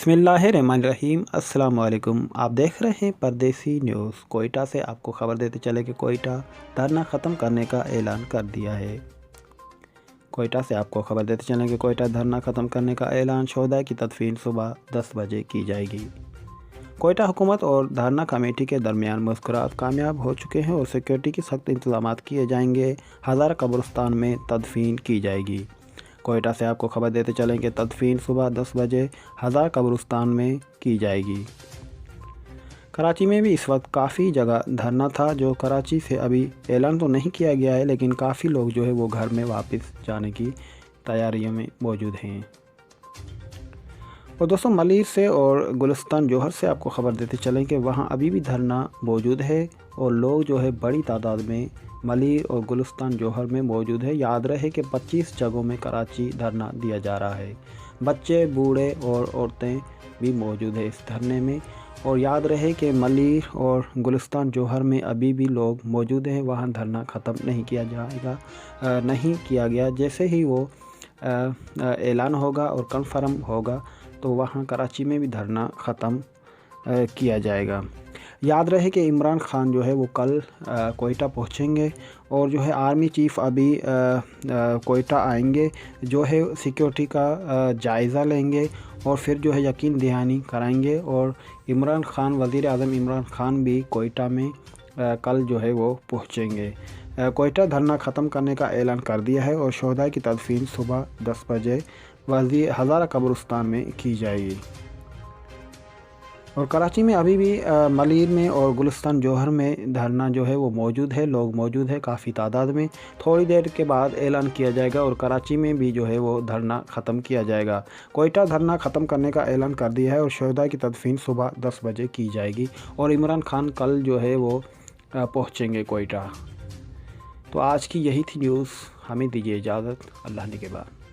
बिस्मिल्लाहिर्रहमानिर्रहीम। अस्सलाम वालेकुम। आप देख रहे हैं परदेसी न्यूज़। कोयटा से आपको खबर देते चले कि कोयटा धरना ख़त्म करने का ऐलान कर दिया है। कोयटा से आपको खबर देते चलें कि कोयटा धरना ख़त्म करने का ऐलान, शोहदा की तदफीन सुबह 10 बजे की जाएगी। कोयटा हुकूमत और धरना कमेटी के दरमियान मुज़ाकरात कामयाब हो चुके हैं और सिक्योरिटी के सख्त इंतज़ामात किए जाएंगे। हज़ारा कब्रिस्तान में तदफीन की जाएगी। कोयटा से आपको खबर देते चलें कि तदफीन सुबह 10 बजे हज़ारा कब्रिस्तान में की जाएगी। कराची में भी इस वक्त काफ़ी जगह धरना था, जो कराची से अभी ऐलान तो नहीं किया गया है, लेकिन काफ़ी लोग जो है वो घर में वापस जाने की तैयारियों में मौजूद हैं। और दोस्तों, मलिर से और गुलिस्तान जौहर से आपको खबर देते चलें कि वहाँ अभी भी धरना मौजूद है और लोग जो है बड़ी तादाद में मलिर और गुलिस्तान जौहर में मौजूद है। याद रहे कि 25 जगहों में कराची धरना दिया जा रहा है। बच्चे, बूढ़े और औरतें भी मौजूद है इस धरने में। और याद रहे कि मलिर और गुलिस्तान जौहर में अभी भी लोग मौजूद हैं, वहाँ धरना ख़त्म नहीं किया जाएगा, नहीं किया गया। जैसे ही वो ऐलान होगा और कन्फर्म होगा तो वहाँ कराची में भी धरना ख़त्म किया जाएगा। याद रहे कि इमरान खान जो है वो कल कोयटा पहुँचेंगे और जो है आर्मी चीफ़ अभी कोयटा आएंगे, जो है सिक्योरिटी का जायज़ा लेंगे और फिर जो है यकीन दहानी कराएंगे। और इमरान खान, वज़ीर आज़म इमरान खान भी कोयटा में कल जो है वो पहुँचेंगे। कोयटा धरना ख़त्म करने का ऐलान कर दिया है और शोहदा की तदफीन सुबह 10 बजे हज़ारा कब्रिस्तान में की जाएगी। और कराची में अभी भी मलिर में और गुलिस्तान जौहर में धरना जो है वो मौजूद है, लोग मौजूद है काफ़ी तादाद में। थोड़ी देर के बाद ऐलान किया जाएगा और कराची में भी जो है वो धरना ख़त्म किया जाएगा। कोयटा धरना ख़त्म करने का ऐलान कर दिया है और शोहदा की तदफीन सुबह 10 बजे की जाएगी और इमरान खान कल जो है वो पहुँचेंगे कोयटा। तो आज की यही थी न्यूज़। हमें दीजिए इजाज़त। अल्लाह ने के बाद।